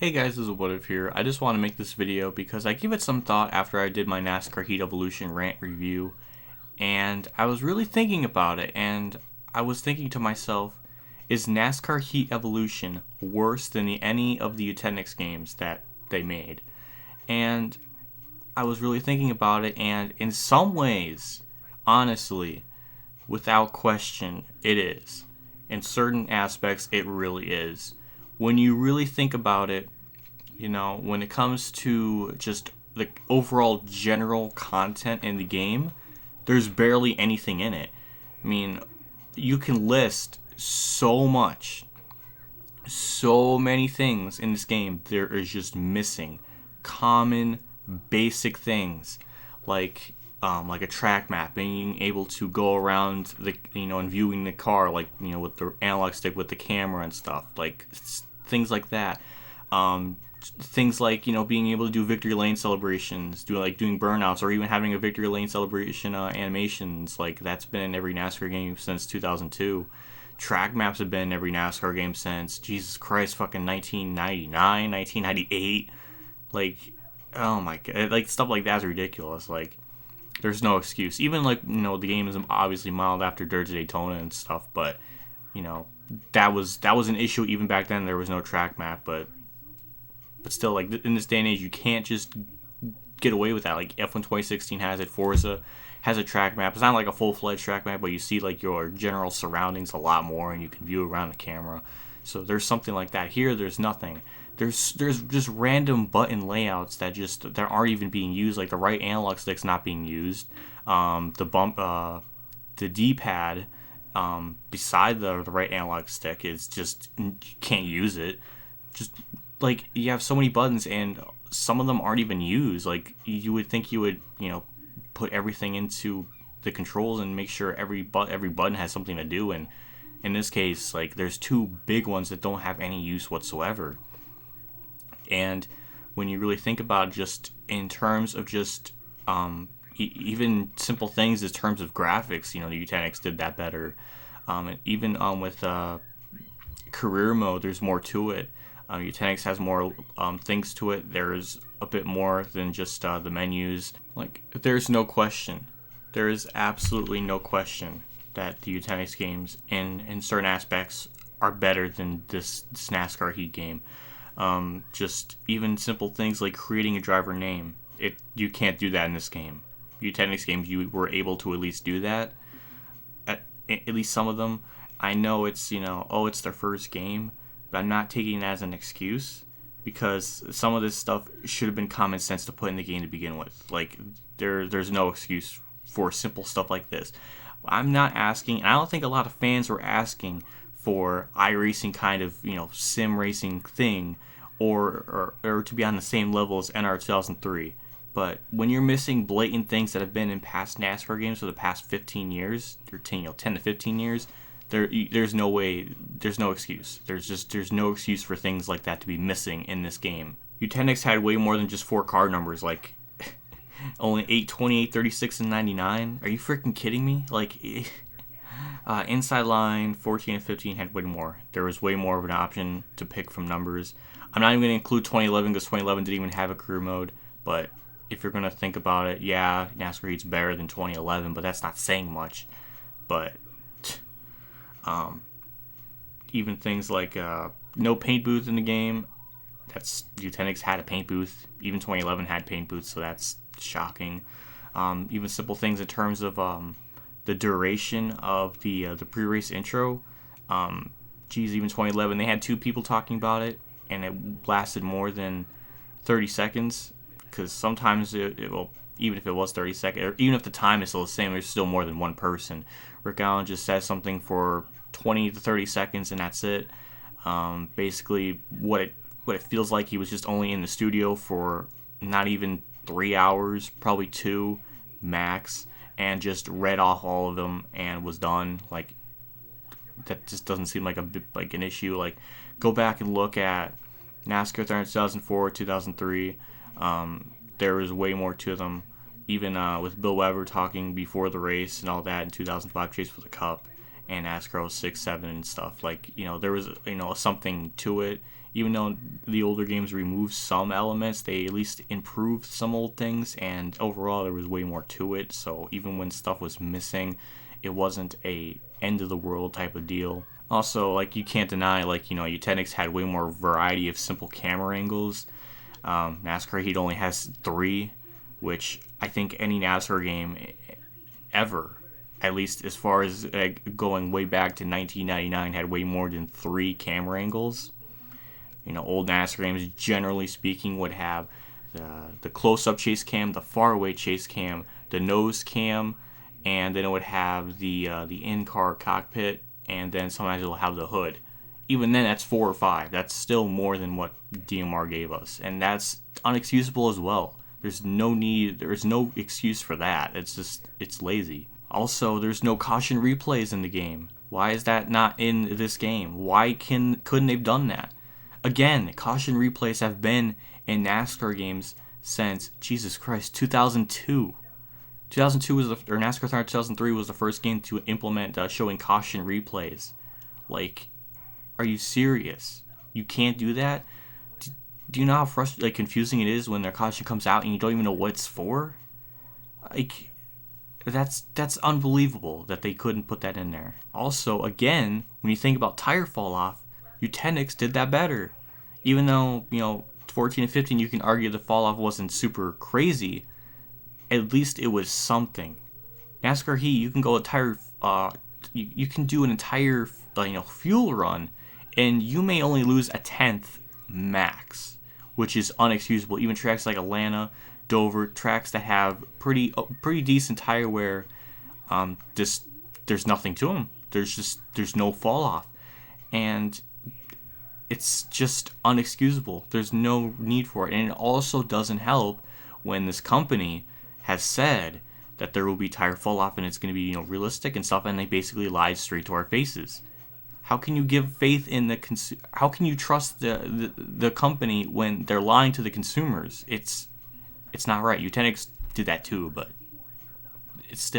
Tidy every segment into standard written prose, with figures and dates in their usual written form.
Hey guys, this is What If here. I just want to make this video because I gave it some thought after I did my NASCAR Heat Evolution rant review, and I was really thinking about it, and I was thinking to myself, is NASCAR Heat Evolution worse than any of the Eutechnyx games that they made? And I was really thinking about it, and in some ways, honestly, without question, it is. In certain aspects, it really is. When you really think about it, when it comes to just the overall general content in the game, there's barely anything in it. I mean, you can list so many things in this game there is just missing. Common, basic things like a track map, being able to go around and viewing the car, with the analog stick with the camera and stuff, like things like that. Things like being able to do victory lane celebrations, doing burnouts, or even having a victory lane celebration animations. Like that's been in every NASCAR game since 2002. Track maps have been in every NASCAR game since Jesus Christ, fucking 1999, 1998. Like, oh my god, like stuff like that's ridiculous. Like, there's no excuse. Even the game is obviously modeled after Dirt to Daytona and stuff, but you know that was an issue even back then. There was no track map, but still, like in this day and age, you can't just get away with that. Like F1 2016 has it, Forza has a track map. It's not like a full-fledged track map, but you see like your general surroundings a lot more, and you can view around the camera. So there's something like that. Here, there's nothing. There's just random button layouts that aren't even being used. Like the right analog stick's not being used. The D-pad beside the right analog stick is just, you can't use it. Just like you have so many buttons and some of them aren't even used. Like you would think you would put everything into the controls and make sure every button has something to do, and in this case, like there's two big ones that don't have any use whatsoever. And when you really think about it, just in terms of just even simple things in terms of graphics, the Eutechnyx did that better. And even with career mode, there's more to it. Eutechnyx has more things to it. There's a bit more than just the menus. Like, there's no question. There is absolutely no question that the Eutechnyx games, in certain aspects, are better than this NASCAR Heat game. Just even simple things like creating a driver name. You can't do that in this game. Eutechnyx games, you were able to at least do that. At least some of them. I know it's, it's their first game, but I'm not taking that as an excuse, because some of this stuff should have been common sense to put in the game to begin with. Like, there's no excuse for simple stuff like this. I'm not asking, and I don't think a lot of fans were asking for iRacing kind of, sim racing thing, or to be on the same level as NR 2003. But when you're missing blatant things that have been in past NASCAR games for the past 15 years, or 10 to 15 years, there's no way, there's no excuse. There's no excuse for things like that to be missing in this game. Eutechnyx had way more than just 4 car numbers, like only 8, 28, 36, and 99. Are you freaking kidding me? Like, Inside Line 14 and 15 had way more. There was way more of an option to pick from numbers. I'm not even going to include 2011 because 2011 didn't even have a career mode. But if you're going to think about it, yeah, NASCAR Heat's better than 2011, but that's not saying much. But even things like no paint booth in the game. Eutechnyx had a paint booth. Even 2011 had paint booths, so that's shocking. Even simple things in terms of the duration of the pre-race intro. Even 2011, they had 2 people talking about it, and it lasted more than 30 seconds. Because sometimes it will, even if it was 30 seconds, or even if the time is still the same, there's still more than one person. Rick Allen just says something for 20 to 30 seconds, and that's it. Basically, what it feels like, he was just only in the studio for not even 3 hours, probably 2 max, and just read off all of them and was done. Like, that just doesn't seem like an issue. Like, go back and look at NASCAR 2004, 2003. There was way more to them. Even with Bill Weber talking before the race and all that in 2005 Chase for the Cup and NASCAR 06, 7 and stuff. Like, there was something to it. Even though the older games removed some elements, they at least improved some old things, and overall there was way more to it. So even when stuff was missing, it wasn't a end of the world type of deal. Also, like, you can't deny, like, Eutechnyx had way more variety of simple camera angles. NASCAR Heat only has 3, which I think any NASCAR game ever, at least as far as going way back to 1999, had way more than 3 camera angles. Old NASCAR games, generally speaking, would have the close-up chase cam, the far-away chase cam, the nose cam, and then it would have the in-car cockpit, and then sometimes it'll have the hood. Even then, that's 4 or 5. That's still more than what DMR gave us, and that's unexcusable as well. There's no excuse for that. It's lazy. Also, there's no caution replays in the game. Why is that not in this game? Why couldn't they've done that? Again, caution replays have been in NASCAR games since, Jesus Christ, 2002. 2002 was or NASCAR 2003 was the first game to implement showing caution replays. Like, are you serious? You can't do that? Do you know how confusing it is when their caution comes out and you don't even know what it's for? Like, that's unbelievable that they couldn't put that in there. Also, again, when you think about tire fall off, Eutechnyx did that better. Even though, 14 and 15, you can argue the fall off wasn't super crazy, at least it was something. NASCAR Heat, you can go you can do an entire, fuel run, and you may only lose a tenth max, which is unexcusable. Even tracks like Atlanta, Dover, tracks that have pretty decent tire wear, there's nothing to them. There's no fall off, and it's just unexcusable. There's no need for it, and it also doesn't help when this company has said that there will be tire fall off and it's going to be realistic and stuff, and they basically lied straight to our faces. How can you give faith in the how can you trust the company when they're lying to the consumers? It's not right. Eutechnyx did that too, but it's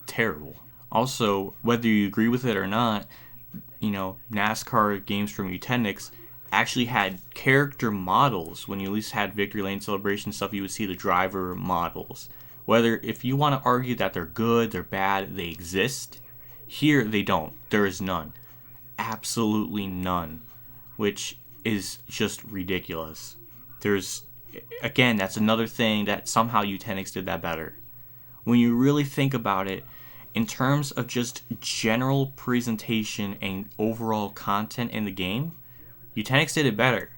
terrible. Also, whether you agree with it or not, NASCAR games from Eutechnyx actually had character models. When you at least had Victory Lane Celebration stuff, you would see the driver models. If you want to argue that they're good, they're bad, they exist, here they don't. There is none. Absolutely none. Which is just ridiculous. Again, that's another thing that somehow Eutechnyx did that better. When you really think about it, in terms of just general presentation and overall content in the game, Eutechnyx did it better.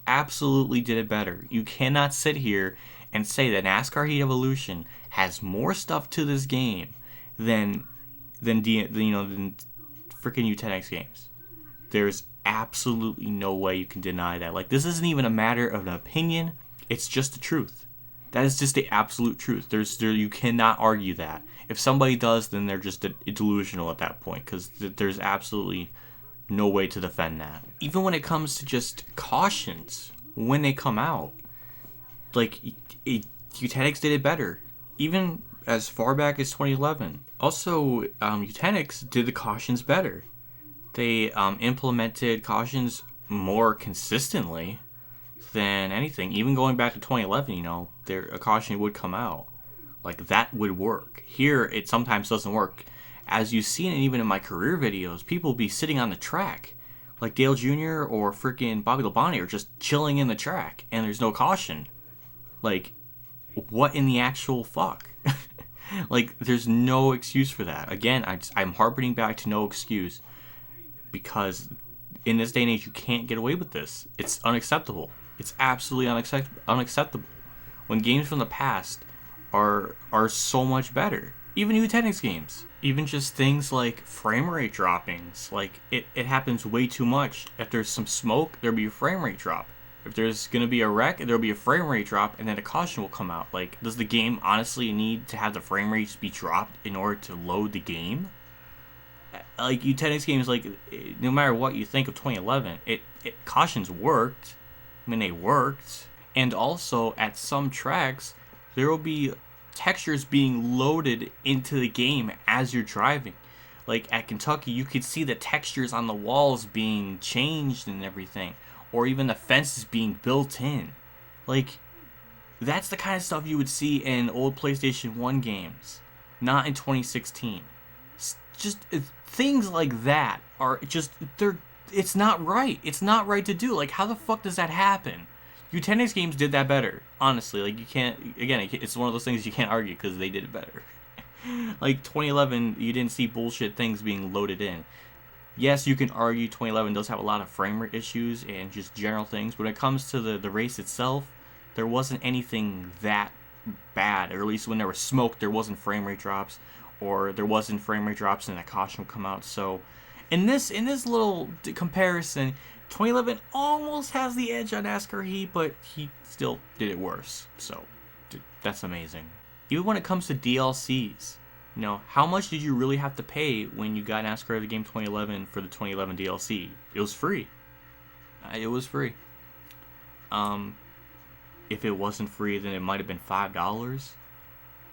Absolutely did it better. You cannot sit here and say that NASCAR Heat Evolution has more stuff to this game than freaking Eutechnyx games. There's absolutely no way you can deny that. Like, this isn't even a matter of an opinion. It's just the truth. That is just the absolute truth. You cannot argue that. If somebody does, then they're just delusional at that point, because there's absolutely no way to defend that. Even when it comes to just cautions, when they come out, like, Eutechnyx did it better, even as far back as 2011. Also, Eutechnyx did the cautions better. They implemented cautions more consistently than anything. Even going back to 2011, a caution would come out. Like, that would work. Here, it sometimes doesn't work. As you've seen, and even in my career videos, people be sitting on the track. Like Dale Jr. or freaking Bobby Labonte are just chilling in the track, and there's no caution. Like, what in the actual fuck? Like, there's no excuse for that. Again, I'm harping back to no excuse, because in this day and age, you can't get away with this. It's unacceptable. It's absolutely unacceptable. When games from the past are so much better. Even Eutechnyx games. Even just things like frame rate droppings. Like, it happens way too much. If there's some smoke, there'll be a frame rate drop. If there's going to be a wreck, there'll be a frame rate drop, and then a caution will come out. Like, does the game honestly need to have the frame rates be dropped in order to load the game? Like, Eutechnyx games, like, no matter what you think of 2011, cautions worked. I mean, they worked. And also, at some tracks, there will be textures being loaded into the game as you're driving. Like, at Kentucky, you could see the textures on the walls being changed and everything. or even the fences being built in. Like, that's the kind of stuff you would see in old PlayStation 1 games, not in 2016. Just things like that are just, it's not right. It's not right to do. Like, how the fuck does that happen? Eutechnyx games did that better, honestly. Like, you can't, again, it's one of those things you can't argue because they did it better. Like, 2011, you didn't see bullshit things being loaded in. Yes, you can argue 2011 does have a lot of frame rate issues and just general things, but when it comes to the race itself, there wasn't anything that bad, or at least when there was smoke, there wasn't frame rate drops, or there wasn't frame rate drops and a caution would come out. So, in this little comparison, 2011 almost has the edge on NASCAR Heat, but he still did it worse. So, that's amazing. Even when it comes to DLCs, you know, how much did you really have to pay when you got NASCAR the Game 2011 for the 2011 DLC? It was free. It was free. If it wasn't free, then it might have been $5.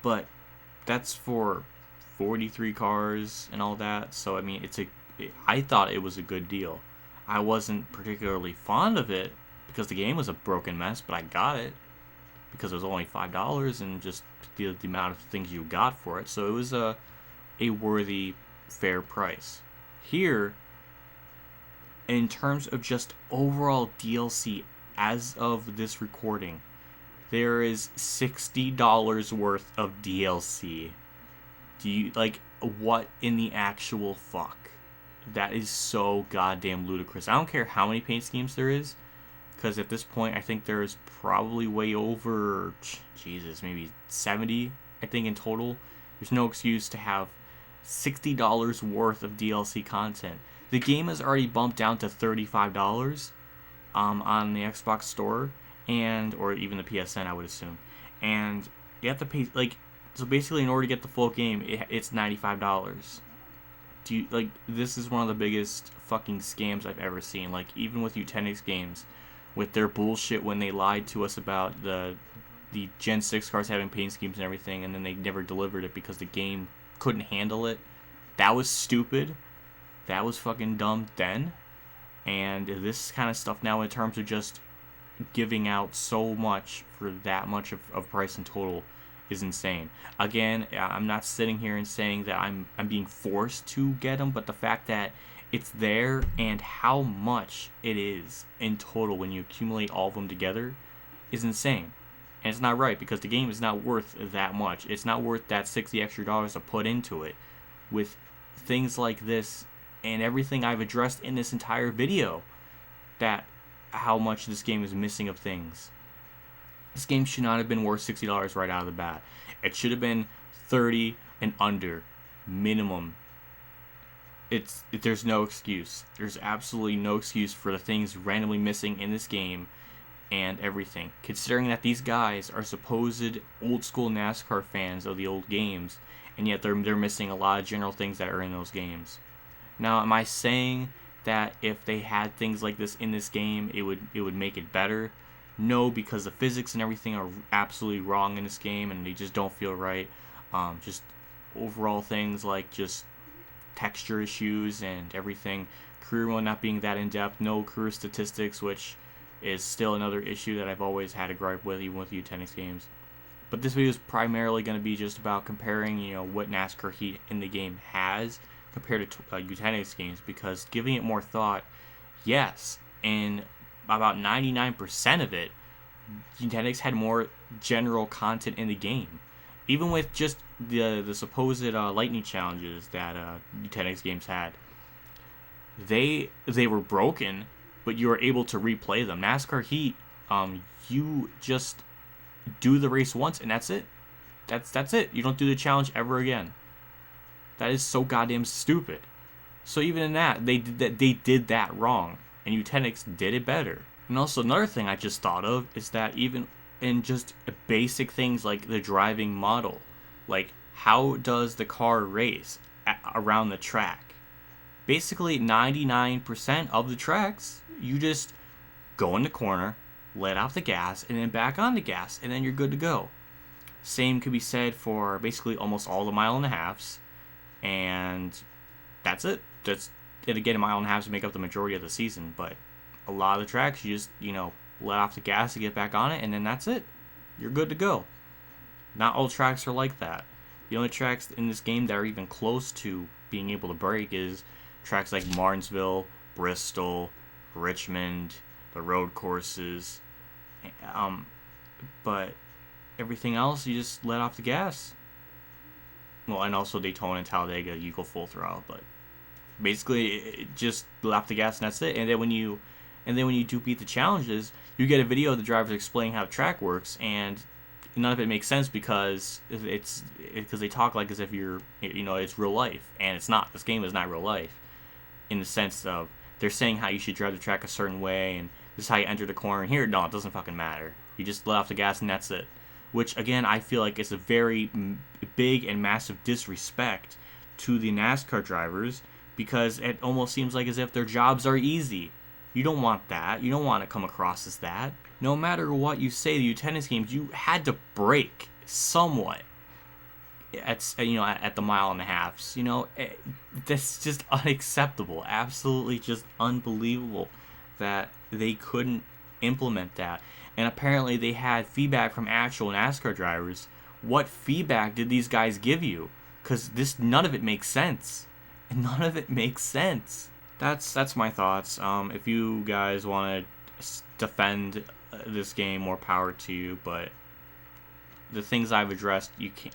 But that's for 43 cars and all that. So, I mean, I thought it was a good deal. I wasn't particularly fond of it because the game was a broken mess, but I got it because it was only $5 and just the amount of things you got for it. So it was a worthy, fair price. Here, in terms of just overall DLC as of this recording, there is $60 worth of DLC. Do you, like, what in the actual fuck? That is so goddamn ludicrous. I don't care how many paint schemes there is, because at this point, I think there's probably way over, Jesus, maybe 70, I think, in total. There's no excuse to have $60 worth of DLC content. The game has already bumped down to $35 on the Xbox Store, or even the PSN, I would assume. And you have to pay, like, so basically in order to get the full game, it's $95. This is one of the biggest fucking scams I've ever seen. Like, even with Eutechnyx games, with their bullshit when they lied to us about the Gen 6 cars having paint schemes and everything, and then they never delivered it because the game couldn't handle it. That was stupid. That was fucking dumb then. And this kind of stuff now, in terms of just giving out so much for that much of price in total, is insane. Again, I'm not sitting here and saying that I'm being forced to get them, but the fact that it's there and how much it is in total when you accumulate all of them together is insane. And it's not right, because the game is not worth that much. It's not worth that $60 extra to put into it with things like this and everything I've addressed in this entire video, that how much this game is missing of things. This game should not have been worth $60 right out of the bat. It should have been 30 and under minimum. There's no excuse. There's absolutely no excuse for the things randomly missing in this game and everything, considering that these guys are supposed old school NASCAR fans of the old games, and yet they're missing a lot of general things that are in those games. Now, am I saying that if they had things like this in this game, it would make it better? No, because the physics and everything are absolutely wrong in this game, and they just don't feel right. Just overall things like just texture issues and everything. Career mode not being that in depth. No career statistics, which is still another issue that I've always had a gripe with, even with Eutechnyx games. But this video is primarily going to be just about comparing, what NASCAR Heat in the game has compared to Eutechnyx games, because giving it more thought, yes, and about 99% of it, Eutechnyx had more general content in the game. Even with just the supposed lightning challenges that Eutechnyx games had, they were broken, but you were able to replay them. NASCAR Heat, you just do the race once and that's it. That's it. You don't do the challenge ever again. That is so goddamn stupid. So even in that, they did that wrong, and Eutechnyx did it better. And also another thing I just thought of is that even in just basic things like the driving model, like how does the car race around the track? Basically 99% of the tracks, you just go in the corner, let off the gas, and then back on the gas, and then you're good to go. Same could be said for basically almost all the mile and a halves, and that's it. And again, a mile and a half to make up the majority of the season, but a lot of the tracks, you just, let off the gas to get back on it, and then that's it. You're good to go. Not all tracks are like that. The only tracks in this game that are even close to being able to break is tracks like Martinsville, Bristol, Richmond, the road courses. But everything else, you just let off the gas. Well, and also Daytona and Talladega, you go full throttle. But basically, just let off the gas and that's it. And then when you do beat the challenges, you get a video of the drivers explaining how the track works, and none of it makes sense because they talk like as if it's real life, and it's not. This game is not real life, in the sense of they're saying how you should drive the track a certain way, and this is how you enter the corner. And here, no, it doesn't fucking matter. You just let off the gas and that's it. Which again, I feel like is a very big and massive disrespect to the NASCAR drivers, because it almost seems like as if their jobs are easy. You don't want that. You don't want to come across as that. No matter what you say, the Eutechnyx games, you had to brake somewhat at the mile and a half. That's just unacceptable. Absolutely just unbelievable that they couldn't implement that. And apparently they had feedback from actual NASCAR drivers. What feedback did these guys give you? Because none of it makes sense. None of it makes sense. That's my thoughts. If you guys want to defend this game, more power to you. But the things I've addressed, you can't.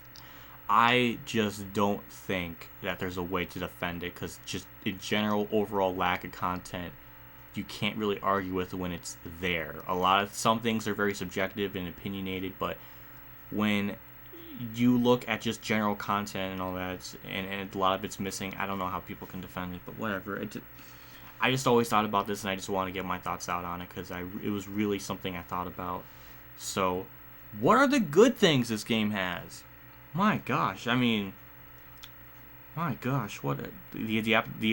I just don't think that there's a way to defend it, because just in general, overall lack of content, you can't really argue with when it's there. Some things are very subjective and opinionated, but when you look at just general content and all that, and a lot of it's missing, I don't know how people can defend it, but whatever. I just always thought about this, and I just want to get my thoughts out on it, because it was really something I thought about. So, what are the good things this game has? My gosh, the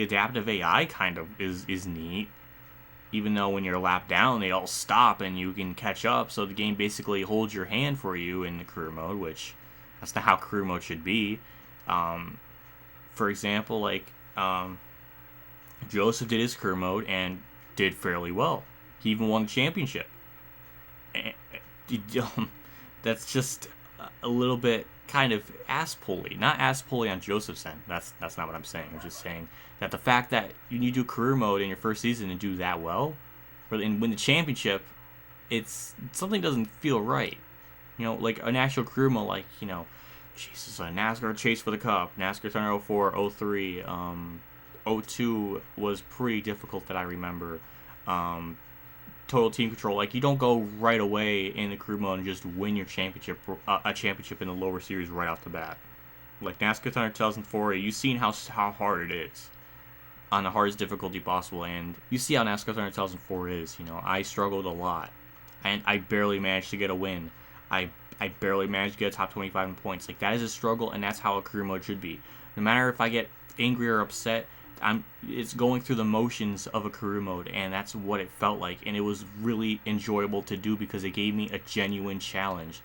adaptive AI kind of is neat. Even though when you're a lap down, they all stop and you can catch up, so the game basically holds your hand for you in the career mode, which that's not how career mode should be. For example, Joseph did his career mode and did fairly well. He even won the championship. That's just a little bit kind of ass-pully. Not ass-pully on Joseph's end. That's not what I'm saying. I'm just saying that the fact that you do career mode in your first season and do that well, and win the championship, something doesn't feel right. Like an actual career mode, Jesus, a NASCAR chase for the cup, NASCAR Thunder 04, 03, 02 was pretty difficult that I remember. Total team control, you don't go right away in the career mode and just win your championship, a championship in the lower series right off the bat. Like NASCAR Thunder 2004, you've seen how hard it is on the hardest difficulty possible, and you see how NASCAR Thunder 2004 is. I struggled a lot, and I barely managed to get a win. I barely managed to get a top 25 in points. That is a struggle, and that's how a career mode should be. No matter if I get angry or upset, it's going through the motions of a career mode, and that's what it felt like, and it was really enjoyable to do because it gave me a genuine challenge.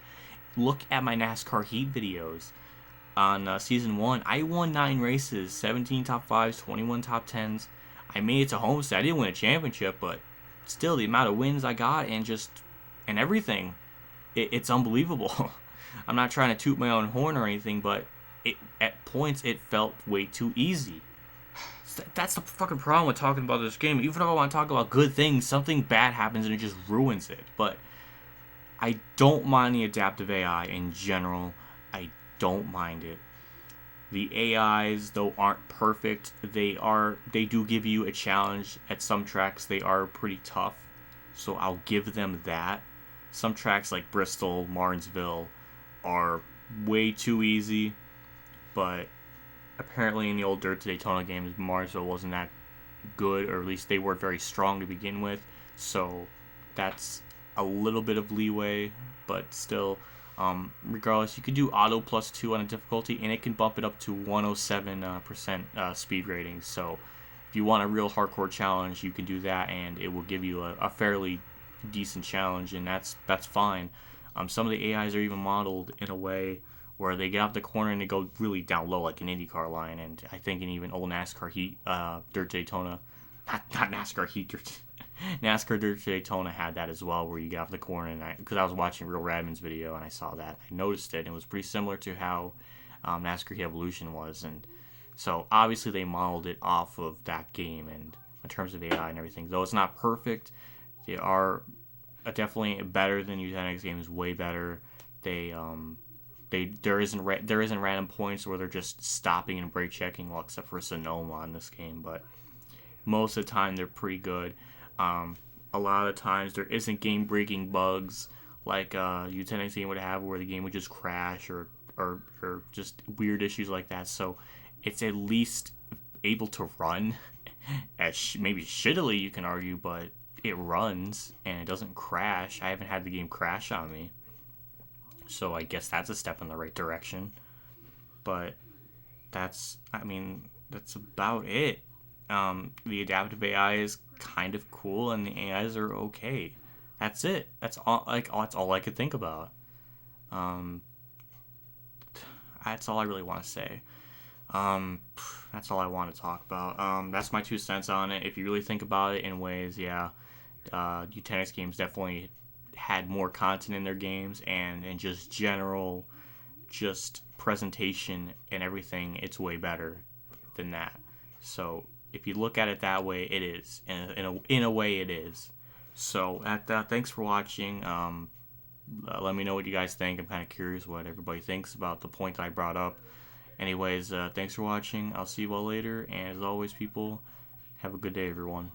Look at my NASCAR Heat videos. On Season 1, I won 9 races, 17 top 5s, 21 top 10s. I made it to Homestead. I didn't win a championship, but still, the amount of wins I got and everything, it's unbelievable. I'm not trying to toot my own horn or anything, but at points, it felt way too easy. That's the fucking problem with talking about this game. Even if I want to talk about good things, something bad happens and it just ruins it. But I don't mind the adaptive AI in general. I don't mind it. The AIs, though, aren't perfect. They do give you a challenge at some tracks. They are pretty tough, so I'll give them that. Some tracks like Bristol, Martinsville are way too easy, but apparently in the old Dirt to Daytona games, Martinsville wasn't that good, or at least they weren't very strong to begin with, so that's a little bit of leeway, but still, regardless, you could do auto +2 on a difficulty, and it can bump it up to 107% speed rating, so if you want a real hardcore challenge, you can do that, and it will give you a fairly decent challenge, and that's fine. Some of the AIs are even modeled in a way where they get out the corner and they go really down low, like an IndyCar line, and I think in even old NASCAR Heat, Dirt Daytona, not NASCAR Heat, Dirt, NASCAR Dirt Daytona had that as well, where you get off the corner, and because I was watching Real Radman's video and I saw that, I noticed it, and it was pretty similar to how NASCAR Evolution was, and so obviously they modeled it off of that game, and in terms of AI and everything, though it's not perfect, they are definitely better than Eutechnyx games, way better. They there isn't random points where they're just stopping and brake checking, well, except for Sonoma in this game, but most of the time they're pretty good. A lot of times there isn't game breaking bugs like Eutechnyx game would have, where the game would just crash or just weird issues like that. So it's at least able to run as maybe shittily, you can argue, but it runs and it doesn't crash. I haven't had the game crash on me, so I guess that's a step in the right direction. But that's about it. The adaptive AI is kind of cool, and the AIs are okay. That's it. That's all. That's all I could think about. Um, that's all I really want to say. Um, that's all I want to talk about. That's my 2 cents on it. If you really think about it in ways, yeah, Eutechnyx games definitely had more content in their games, and just general, just presentation and everything, it's way better than that. So if you look at it that way, it is. In a way, it is. So thanks for watching. Let me know what you guys think. I'm kind of curious what everybody thinks about the point that I brought up. Anyways, thanks for watching. I'll see you all later. And as always, people, have a good day, everyone.